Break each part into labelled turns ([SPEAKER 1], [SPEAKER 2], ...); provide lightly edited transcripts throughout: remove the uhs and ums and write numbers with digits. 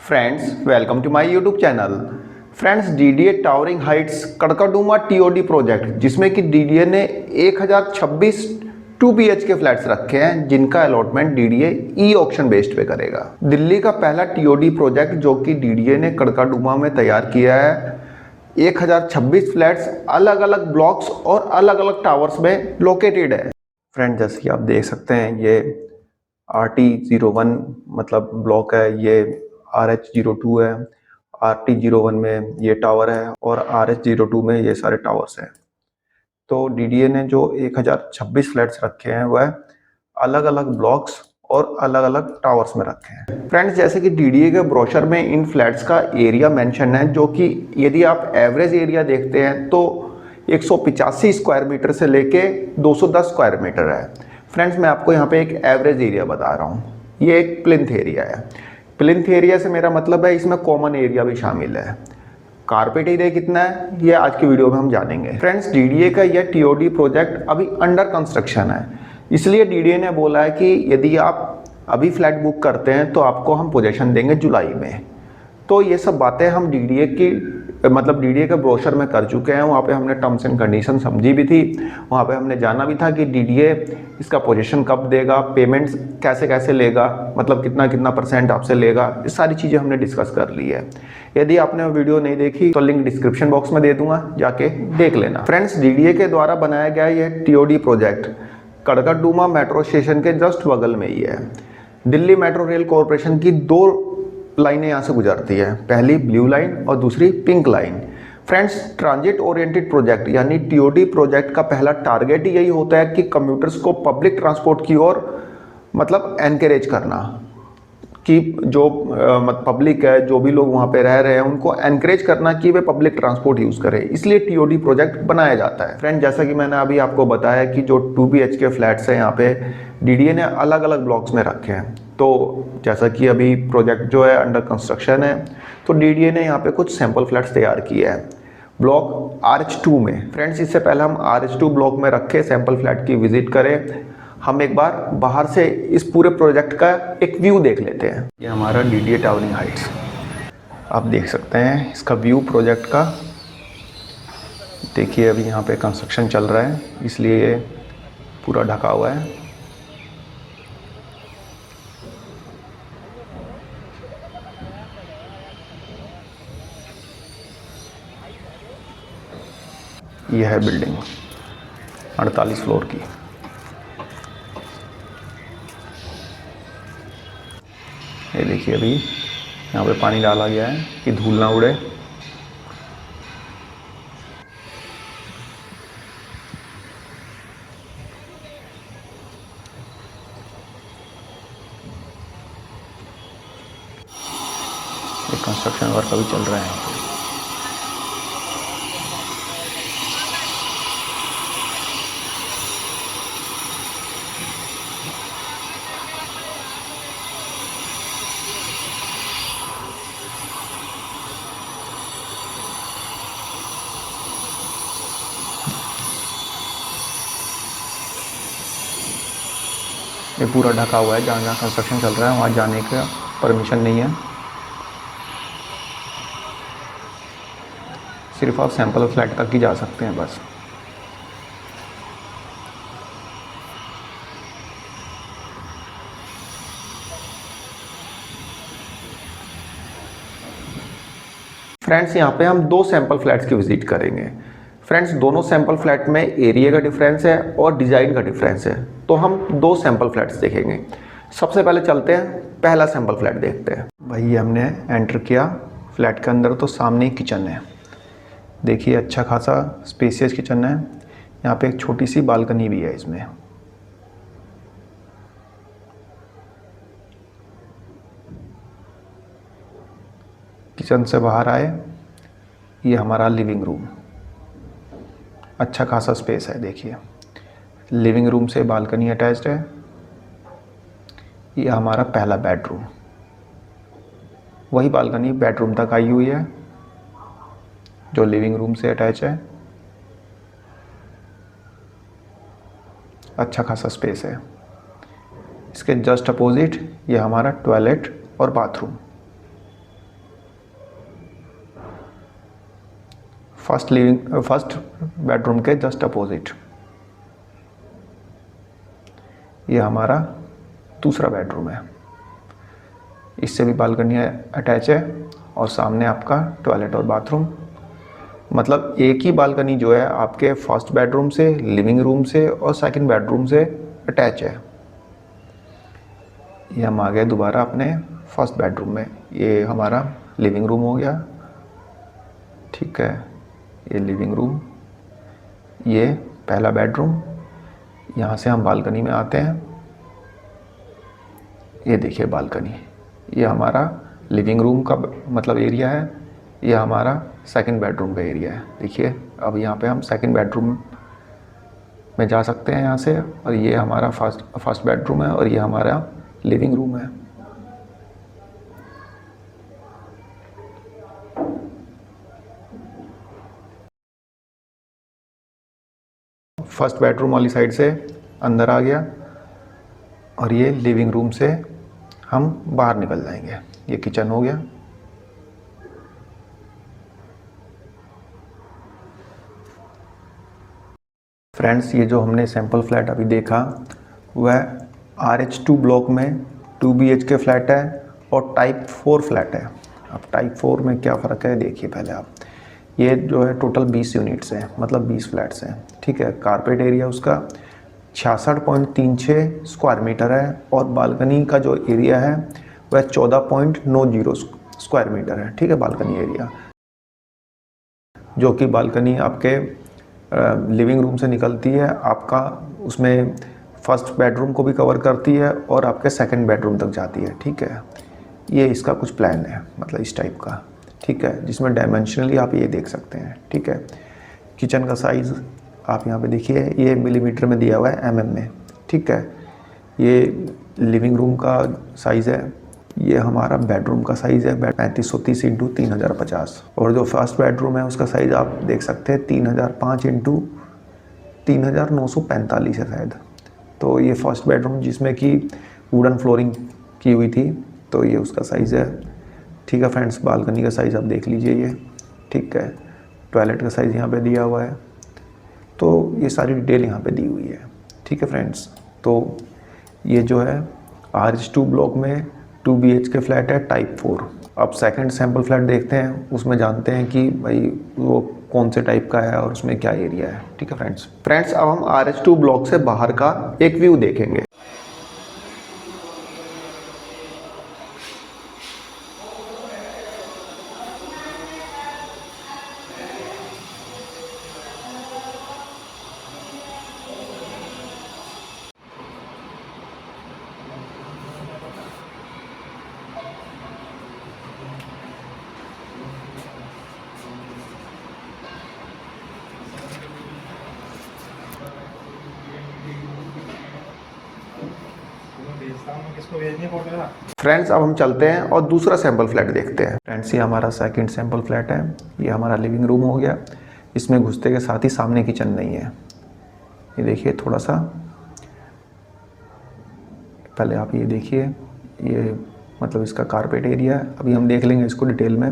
[SPEAKER 1] Friends, welcome to my YouTube channel. Friends, DDA towering heights Karkardooma TOD project, जिसमें कि DDA ने 1026 2 BHK flats रखे हैं, जिनका allotment DDA e auction based पे करेगा। दिल्ली का पहला टीओडी प्रोजेक्ट जो कि डीडीए ने कड़काडूमा में तैयार किया है। 1026 फ्लैट्स अलग अलग ब्लॉक्स और अलग अलग टावर्स में लोकेटेड है। फ्रेंड, जैसे कि आप देख सकते हैं, ये RT01 मतलब ब्लॉक है, ये RH02 है, RT01 में ये टावर है और RH02 में ये सारे टावर्स हैं। तो डीडीए ने जो 1026 फ्लैट्स रखे हैं वह अलग अलग ब्लॉक्स और अलग अलग टावर्स में रखे हैं। फ्रेंड्स, जैसे कि डीडीए के ब्रोशर में इन फ्लैट्स का एरिया मेंशन है, जो कि यदि आप एवरेज एरिया देखते हैं तो 185 स्क्वायर मीटर से लेके 210 स्क्वायर मीटर है। फ्रेंड्स, मैं आपको यहाँ पे एक एवरेज एरिया बता रहा हूँ। ये एक प्लिंथ एरिया है। प्लिंथ एरिया से मेरा मतलब है इसमें कॉमन एरिया भी शामिल है। कारपेट एरिया कितना है ये आज की वीडियो में हम जानेंगे। फ्रेंड्स, डीडीए का यह टीओडी प्रोजेक्ट अभी अंडर कंस्ट्रक्शन है, इसलिए डीडीए ने बोला है कि यदि आप अभी फ्लैट बुक करते हैं तो आपको हम पोजीशन देंगे जुलाई में। तो ये सब बातें हम डीडीए की मतलब डीडीए के ब्रोशर में कर चुके हैं। वहाँ पे हमने टर्म्स एंड कंडीशन समझी भी थी, वहाँ पे हमने जाना भी था कि डीडीए इसका पोजीशन कब देगा, पेमेंट्स कैसे कैसे लेगा, मतलब कितना कितना % आपसे लेगा, ये सारी चीज़ें हमने डिस्कस कर ली है। यदि आपने वीडियो नहीं देखी तो लिंक डिस्क्रिप्शन बॉक्स में दे दूंगा, जाके देख लेना। फ्रेंड्स, डीडीए के द्वारा बनाया गया ये टीओडी प्रोजेक्ट कड़काडूमा मेट्रो स्टेशन के जस्ट बगल में ही है। दिल्ली मेट्रो रेल कॉरपोरेशन की 2 लाइनें यहाँ से गुजरती है, पहली ब्लू लाइन और दूसरी pink line. Friends, transit oriented project यानी टीओडी प्रोजेक्ट का पहला टारगेट ही यही होता है कि कम्यूटर्स को पब्लिक ट्रांसपोर्ट की ओर मतलब एनकरेज करना, कि जो पब्लिक है, जो भी लोग वहाँ पे रह रहे हैं, उनको एनकरेज करना कि वे पब्लिक ट्रांसपोर्ट यूज़ करें, इसलिए टीओडी प्रोजेक्ट बनाया जाता है। फ्रेंड, जैसा कि मैंने अभी आपको बताया कि जो 2 BHK फ्लैट्स हैं यहाँ पे डीडीए ने अलग अलग ब्लॉक्स में रखे हैं। तो जैसा कि अभी प्रोजेक्ट जो है अंडर कंस्ट्रक्शन है, तो डीडीए ने यहाँ पे कुछ सैम्पल फ्लैट्स तैयार किए हैं ब्लॉक RH2 में। फ्रेंड्स, इससे पहले हम RH2 ब्लॉक में रखे सैम्पल फ्लैट की विजिट करें, हम एक बार बाहर से इस पूरे प्रोजेक्ट का एक व्यू देख लेते हैं। ये हमारा डीडीए टावरिंग हाइट्स, आप देख सकते हैं इसका व्यू प्रोजेक्ट का। देखिए, अभी यहाँ पे कंस्ट्रक्शन चल रहा है, इसलिए ये पूरा ढका हुआ है। यह है बिल्डिंग 48 फ्लोर की। ये देखिए, अभी यहाँ पे पानी डाला गया है कि धूल ना उड़े। ये कंस्ट्रक्शन वर्क अभी चल रहा है यहाँ पे। ये पूरा ढका हुआ है, जहाँ जहाँ कंस्ट्रक्शन चल रहा है वहाँ जाने का परमिशन नहीं है। सिर्फ आप सैंपल फ्लैट तक ही जा सकते हैं बस। फ्रेंड्स, यहाँ पे हम 2 सैंपल फ्लैट्स की विजिट करेंगे। फ्रेंड्स, दोनों सैंपल फ्लैट में एरिया का डिफरेंस है और डिज़ाइन का डिफरेंस है, तो हम 2 सैंपल फ्लैट्स देखेंगे। सबसे पहले चलते हैं, पहला सैंपल फ्लैट देखते हैं। भाई, हमने एंटर किया फ्लैट के अंदर, तो सामने ही किचन है। देखिए, अच्छा खासा स्पेसियस किचन है। यहाँ पे एक छोटी सी बालकनी भी है इसमें। किचन से बाहर आए, ये हमारा लिविंग रूम। अच्छा खासा स्पेस है। देखिए, लिविंग रूम से बालकनी अटैच्ड है। ये हमारा पहला बेडरूम, वही बालकनी बेडरूम तक आई हुई है जो लिविंग रूम से अटैच है। अच्छा खासा स्पेस है। इसके जस्ट अपोजिट ये हमारा टॉयलेट और बाथरूम। फर्स्ट बेडरूम के जस्ट अपोजिट ये हमारा दूसरा बेडरूम है। इससे भी बालकनी अटैच है और सामने आपका टॉयलेट और बाथरूम। मतलब एक ही बालकनी जो है आपके फर्स्ट बेडरूम से, लिविंग रूम से और सेकंड बेडरूम से अटैच है। ये हम आ गए दोबारा अपने फर्स्ट बेडरूम में। ये हमारा लिविंग रूम हो गया, ठीक है। ये लिविंग रूम, ये पहला बेडरूम। यहाँ से हम बालकनी में आते हैं। ये देखिए बालकनी, ये हमारा लिविंग रूम का मतलब एरिया है। ये हमारा सेकंड बेडरूम का एरिया है। देखिए अब यहाँ पे हम सेकंड बेडरूम में जा सकते हैं यहाँ से। और ये हमारा फर्स्ट बेडरूम है और ये हमारा लिविंग रूम है। फर्स्ट बेडरूम वाली साइड से अंदर आ गया और ये लिविंग रूम से हम बाहर निकल जाएंगे। ये किचन हो गया। फ्रेंड्स, ये जो हमने सैंपल फ्लैट अभी देखा वह RH2 ब्लॉक में 2 BHK फ्लैट है और टाइप 4 फ्लैट है। अब टाइप 4 में क्या फ़र्क है देखिए पहले आप। ये जो है टोटल 20 यूनिट्स हैं, मतलब 20 फ्लैट्स हैं, ठीक है। कारपेट एरिया उसका 66.36 स्क्वायर मीटर है और बालकनी का जो एरिया है वह 14.90 स्क्वायर मीटर है, ठीक है। बालकनी एरिया जो कि बालकनी आपके लिविंग रूम से निकलती है, आपका उसमें फर्स्ट बेडरूम को भी कवर करती है और आपके सेकंड बेडरूम तक जाती है, ठीक है। ये इसका कुछ प्लान है, मतलब इस टाइप का, ठीक है, जिसमें डायमेंशनली आप ये देख सकते हैं, ठीक है। किचन का साइज़ आप यहाँ पे देखिए, ये मिलीमीटर में दिया हुआ है, mm में, ठीक है। ये लिविंग रूम का साइज़ है, ये हमारा बेडरूम का साइज़ है 3530 इंटू 3050। और जो फर्स्ट बेडरूम है उसका साइज़ आप देख सकते हैं 3005 इंटू 3945 है शायद। तो ये फर्स्ट बेडरूम जिसमें कि वुडन फ्लोरिंग की हुई थी, तो ये उसका साइज़ है, ठीक है फ्रेंड्स। बालकनी का साइज़ आप देख लीजिए ये, ठीक है। टॉयलेट का साइज़ यहाँ पे दिया हुआ है। तो ये सारी डिटेल यहाँ पे दी हुई है, ठीक है फ्रेंड्स। तो ये जो है RH2 ब्लॉक में 2 BHK फ्लैट है टाइप 4। अब सेकंड सैम्पल फ्लैट देखते हैं, उसमें जानते हैं कि भाई वो कौन से टाइप का है और उसमें क्या एरिया है, ठीक है फ्रेंड्स। अब हम RH2 ब्लॉक से बाहर का एक व्यू देखेंगे। फ्रेंड्स, अब हम चलते हैं और दूसरा सैंपल फ्लैट देखते हैं। फ्रेंड्स, ये हमारा सेकंड सैंपल फ्लैट है। ये हमारा लिविंग रूम हो गया। इसमें घुसते के साथ ही सामने किचन नहीं है। ये देखिए थोड़ा सा, पहले आप ये देखिए, ये मतलब इसका कारपेट एरिया है। अभी हम देख लेंगे इसको डिटेल में।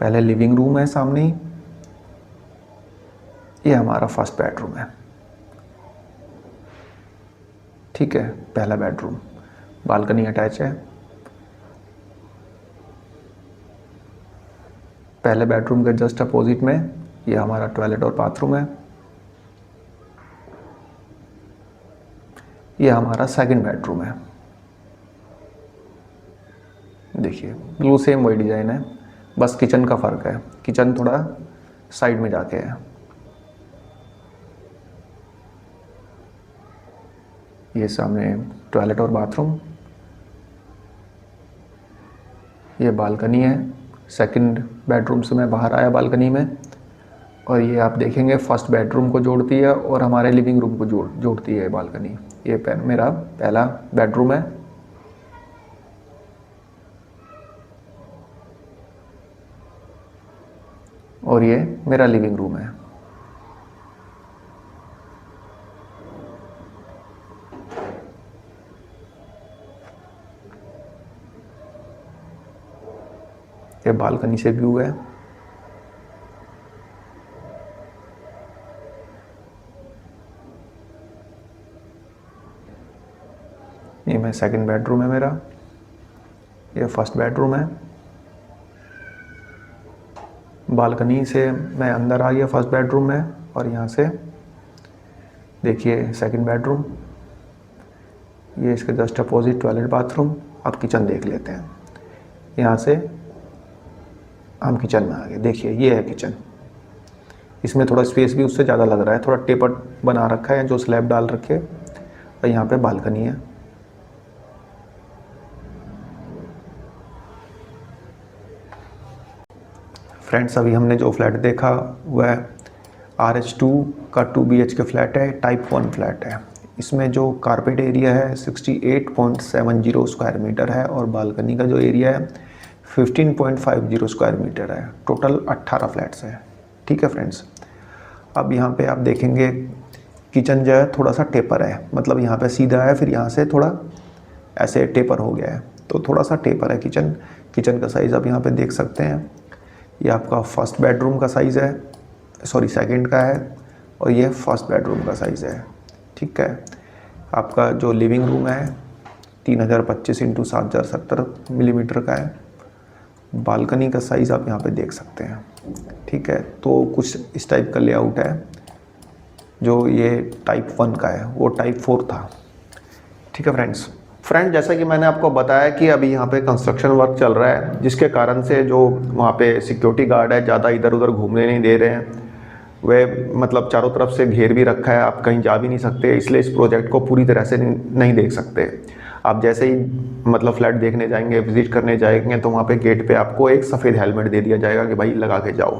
[SPEAKER 1] पहले लिविंग रूम है सामने ही। ये हमारा फर्स्ट बेडरूम है, ठीक है। पहला बेडरूम, बालकनी अटैच है। पहले बेडरूम के जस्ट अपोजिट में ये हमारा टॉयलेट और बाथरूम है। ये हमारा सेकंड बेडरूम है। देखिए बिल्कुल सेम वही डिज़ाइन है, बस किचन का फ़र्क है। किचन थोड़ा साइड में जाके है। ये सामने टॉयलेट और बाथरूम। ये बालकनी है। सेकंड बेडरूम से मैं बाहर आया बालकनी में, और ये आप देखेंगे फर्स्ट बेडरूम को जोड़ती है और हमारे लिविंग रूम को जोड़ती है बालकनी। ये मेरा पहला बेडरूम है। और ये मेरा लिविंग रूम है। ये बालकनी से व्यू है। सेकंड बेडरूम है मेरा, ये फर्स्ट बेडरूम है। बालकनी से मैं अंदर आ गया फर्स्ट बेडरूम में, और यहाँ से देखिए सेकंड बेडरूम, ये इसके जस्ट अपोजिट टॉयलेट बाथरूम। अब किचन देख लेते हैं। यहाँ से हम किचन में आ गए। देखिए ये है किचन। इसमें थोड़ा स्पेस भी उससे ज़्यादा लग रहा है, थोड़ा टेपर बना रखा है जो स्लैब डाल रखे, और यहाँ पे बालकनी है। फ्रेंड्स, अभी हमने जो फ्लैट देखा वह RH2 का 2 BHK फ्लैट है, टाइप 1 फ्लैट है। इसमें जो कारपेट एरिया है 68.70 स्क्वायर मीटर है, और बालकनी का जो एरिया है 15.50 स्क्वायर मीटर है। टोटल 18 फ्लैट्स हैं। ठीक है फ्रेंड्स, अब यहाँ पे आप देखेंगे किचन जो है थोड़ा सा टेपर है, मतलब यहाँ पे सीधा है, फिर यहाँ से थोड़ा ऐसे टेपर हो गया है, तो थोड़ा सा टेपर है किचन। किचन का साइज़ आप यहाँ पे देख सकते हैं। ये आपका फर्स्ट बेडरूम का साइज़ है, सॉरी सेकंड का है, और ये फर्स्ट बेडरूम का साइज़ है। ठीक है, आपका जो लिविंग रूम है 3025 × 7070 मिलीमीटर का है। बालकनी का साइज़ आप यहाँ पे देख सकते हैं। ठीक है, तो कुछ इस टाइप का लेआउट है। जो ये टाइप 1 का है वो टाइप 4 था। ठीक है फ्रेंड्स, जैसा कि मैंने आपको बताया कि अभी यहाँ पे कंस्ट्रक्शन वर्क चल रहा है, जिसके कारण से जो वहाँ पे सिक्योरिटी गार्ड है ज़्यादा इधर उधर घूमने नहीं दे रहे हैं। वे मतलब चारों तरफ से घेर भी रखा है, आप कहीं जा भी नहीं सकते, इसलिए इस प्रोजेक्ट को पूरी तरह से नहीं देख सकते। आप जैसे ही मतलब फ्लैट देखने जाएंगे, विजिट करने जाएंगे, तो वहाँ पे गेट पे आपको एक सफ़ेद हेलमेट दे दिया जाएगा कि भाई लगा के जाओ,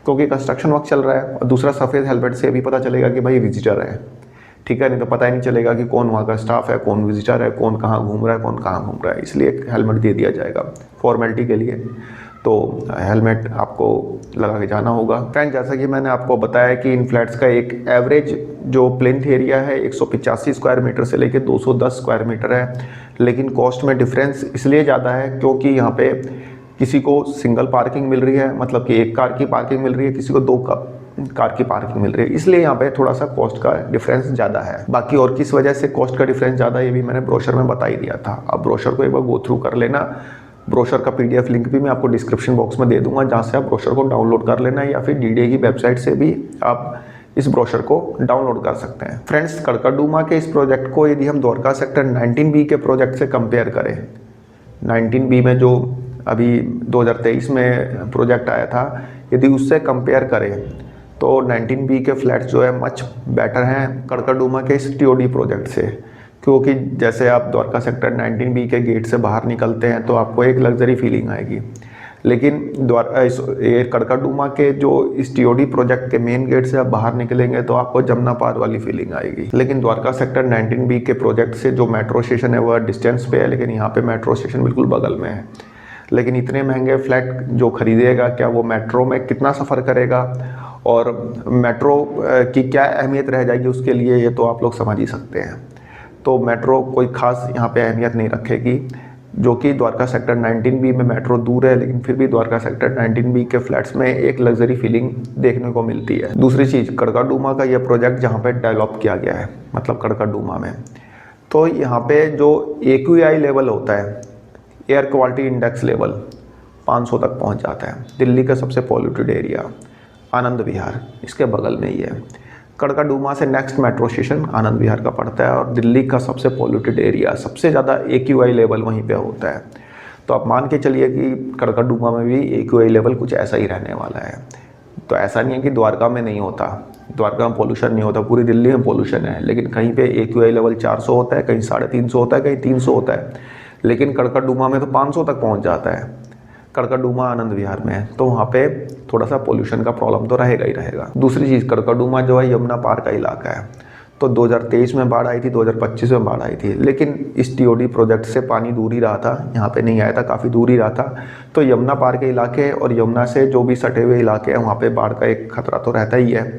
[SPEAKER 1] क्योंकि कंस्ट्रक्शन वर्क चल रहा है। और दूसरा, सफ़ेद हेलमेट से भी पता चलेगा कि भाई विजिटर है। ठीक है, नहीं तो पता ही नहीं चलेगा कि कौन वहाँ का स्टाफ है, कौन विजिटर है, कौन कहाँ घूम रहा है, कौन कहाँ घूम रहा है। इसलिए एक हेलमेट दे दिया जाएगा फॉर्मेलिटी के लिए, तो हेलमेट आपको लगा के जाना होगा। फ्रेंड, जैसा कि मैंने आपको बताया कि इन फ्लैट्स का एक एवरेज जो प्लेन्थ एरिया है 185 स्क्वायर मीटर से लेकर 210 स्क्वायर मीटर है, लेकिन कॉस्ट में डिफरेंस इसलिए ज़्यादा है क्योंकि यहाँ पे किसी को सिंगल पार्किंग मिल रही है, मतलब कि एक कार की पार्किंग मिल रही है, किसी को 2 कार की पार्किंग मिल रही है, इसलिए यहाँ पे थोड़ा सा कॉस्ट का डिफरेंस ज़्यादा है। बाकी और किस वजह से कॉस्ट का डिफरेंस ज़्यादा है ये भी मैंने ब्रोशर में बता ही दिया था। अब ब्रोशर को एक बार गो थ्रू कर लेना। ब्रोशर का PDF लिंक भी मैं आपको डिस्क्रिप्शन बॉक्स में दे दूंगा, जहाँ से आप ब्रोशर को डाउनलोड कर लेना, या फिर DDA की वेबसाइट से भी आप इस ब्रोशर को डाउनलोड कर सकते हैं। फ्रेंड्स, कड़कड़डूमा के इस प्रोजेक्ट को यदि हम द्वारका सेक्टर 19B के प्रोजेक्ट से कंपेयर करें, 19B में जो अभी 2023 में प्रोजेक्ट आया था, यदि उससे कंपेयर करें तो 19B के फ्लैट्स जो है मच बेटर हैं कड़कड़डूमा के इस TOD प्रोजेक्ट से। क्योंकि जैसे आप द्वारका सेक्टर 19B के गेट से बाहर निकलते हैं तो आपको एक लग्जरी फीलिंग आएगी, लेकिन कड़कड़डूमा के जो इस TOD प्रोजेक्ट के मेन गेट से आप बाहर निकलेंगे तो आपको जमुना पार वाली फीलिंग आएगी। लेकिन द्वारका सेक्टर 19B के प्रोजेक्ट से जो मेट्रो स्टेशन है वह डिस्टेंस पे है, लेकिन यहाँ पे मेट्रो स्टेशन बिल्कुल बगल में है। लेकिन इतने महंगे फ्लैट जो खरीदेगा, क्या वो मेट्रो में कितना सफ़र करेगा और मेट्रो की क्या अहमियत रह जाएगी उसके लिए, ये तो आप लोग समझ ही सकते हैं। तो मेट्रो कोई ख़ास यहाँ पे अहमियत नहीं रखेगी, जो कि द्वारका सेक्टर 19B में मेट्रो दूर है, लेकिन फिर भी द्वारका सेक्टर 19B के फ्लैट्स में एक लग्जरी फीलिंग देखने को मिलती है। दूसरी चीज़, कड़कड़डूमा का यह प्रोजेक्ट जहाँ पे डेवलप किया गया है, मतलब कड़कड़डूमा में, तो यहाँ पे जो AQI लेवल होता है, एयर क्वालिटी इंडेक्स लेवल 500 तक पहुँच जाता है। दिल्ली का सबसे पॉल्यूटेड एरिया आनंद विहार इसके बगल में ही है। कड़कड़डूमा से next metro station Anand Vihar का पड़ता है, और दिल्ली का सबसे पॉल्यूटेड एरिया, सबसे ज़्यादा AQI लेवल वहीं पे होता है। तो आप मान के चलिए कि कड़कड़डूमा में भी AQI लेवल कुछ ऐसा ही रहने वाला है। तो ऐसा नहीं है कि द्वारका में नहीं होता, द्वारका में पोल्यूशन नहीं होता, पूरी दिल्ली में पोल्यूशन है, लेकिन कहीं पे AQI लेवल 400 होता है, कहीं 350 होता है, कहीं 300 होता है, लेकिन कड़कड़डूमा में तो 500 तक पहुँच जाता है। कड़कड़डूमा आनंद विहार में है, तो वहाँ पे थोड़ा सा पोल्यूशन का प्रॉब्लम तो रहेगा ही रहेगा। दूसरी चीज़, कड़कड़डूमा जो है यमुना पार का इलाका है, तो 2023 में बाढ़ आई थी, 2025 में बाढ़ आई थी, लेकिन इस TOD प्रोजेक्ट से पानी दूर ही रहा था, यहाँ पे नहीं आया था, काफ़ी दूर ही रहा था। तो यमुना पार के इलाके और यमुना से जो भी सटे हुए इलाके हैं वहाँ पे बाढ़ का एक खतरा तो रहता ही है।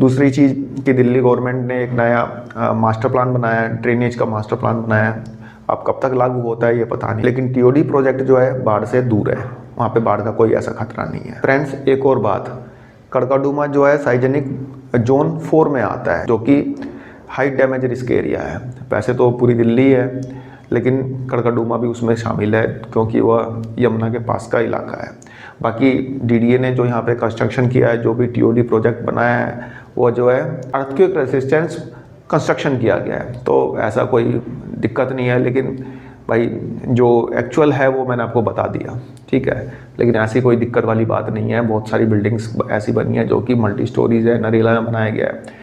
[SPEAKER 1] दूसरी चीज़ कि दिल्ली गवर्नमेंट ने एक नया मास्टर प्लान बनाया है, ड्रेनेज का मास्टर प्लान बनाया है। अब कब तक लागू होता है ये पता नहीं, लेकिन TOD प्रोजेक्ट जो है बाढ़ से दूर है, वहाँ पे बाढ़ का कोई ऐसा खतरा नहीं है। फ्रेंड्स, एक और बात, कड़कड़डूमा जो है साइजेनिक जोन 4 में आता है, जो कि हाई डैमेज रिस्क एरिया है। वैसे तो पूरी दिल्ली है, लेकिन कड़कड़डूमा भी उसमें शामिल है क्योंकि वह यमुना के पास का इलाका है। बाकी डीडीए ने जो यहाँ पे कंस्ट्रक्शन किया है, जो भी टीओडी प्रोजेक्ट बनाया है, वो जो है अर्थक्वेक रेसिस्टेंस कंस्ट्रक्शन किया गया है, तो ऐसा कोई दिक्कत नहीं है। लेकिन भाई जो एक्चुअल है वो मैंने आपको बता दिया, ठीक है। लेकिन ऐसी कोई दिक्कत वाली बात नहीं है। बहुत सारी बिल्डिंग्स ऐसी बनी है जो कि मल्टी स्टोरीज है, नरेला में बनाया गया है।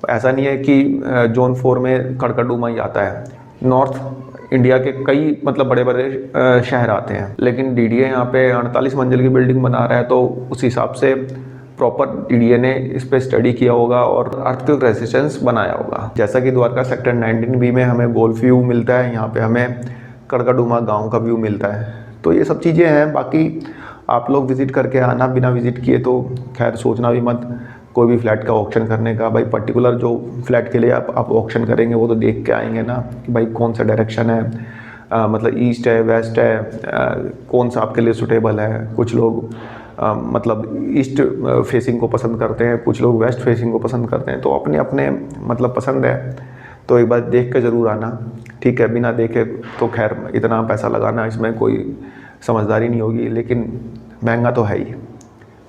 [SPEAKER 1] ऐसा नहीं है कि जोन 4 में कड़कड़डूमा ही आता है, नॉर्थ इंडिया के कई मतलब बड़े बड़े शहर आते हैं। लेकिन डीडीए यहाँ पे 48 मंजिल की बिल्डिंग बना रहा है, तो उस हिसाब से प्रॉपर डीडीए ने इस पर स्टडी किया होगा और अर्थक्वेक रेसिस्टेंस बनाया होगा। जैसा कि द्वारका सेक्टर 19B में हमें गोल्फ व्यू मिलता है, यहाँ पे हमें कड़कड़डूमा गांव का व्यू मिलता है। तो ये सब चीज़ें हैं। बाकी आप लोग विज़िट करके आना, बिना विज़िट किए तो खैर सोचना भी मत कोई भी फ्लैट का ऑक्शन करने का। भाई पर्टिकुलर जो फ्लैट के लिए आप ऑक्शन करेंगे वो तो देख के आएंगे ना कि भाई कौन सा डायरेक्शन है, मतलब ईस्ट है, वेस्ट है, कौन सा आपके लिए सूटेबल है। कुछ लोग मतलब ईस्ट फेसिंग को पसंद करते हैं, कुछ लोग वेस्ट फेसिंग को पसंद करते हैं, तो अपने अपने मतलब पसंद है। तो एक बार देख के ज़रूर आना, ठीक है। बिना देखे तो खैर इतना पैसा लगाना इसमें कोई समझदारी नहीं होगी, लेकिन महंगा तो है ही,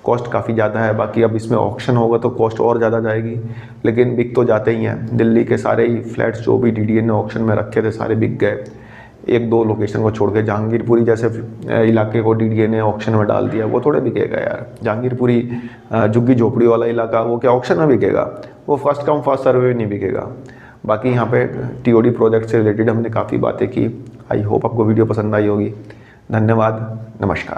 [SPEAKER 1] कॉस्ट काफ़ी ज़्यादा है। बाकी अब इसमें ऑक्शन होगा तो कॉस्ट और ज़्यादा जाएगी, लेकिन बिक तो जाते ही हैं। दिल्ली के सारे ही फ्लैट्स जो भी डीडीए ने ऑक्शन में रखे थे सारे बिक गए, एक दो लोकेशन को छोड़ के। जहांगीरपुरी जैसे इलाके को डीडीए ने ऑक्शन में डाल दिया, वो थोड़े बिकेगा यार। जहांगीरपुरी झुग्गी झोपड़ी वाला इलाका वो क्या ऑक्शन में बिकेगा? वो फर्स्ट कम फर्स्ट सर्वे में नहीं बिकेगा। बाकी यहाँ पे टीओडी प्रोजेक्ट से रिलेटेड हमने काफ़ी बातें की। आई होप आपको वीडियो पसंद आई होगी। धन्यवाद, नमस्कार।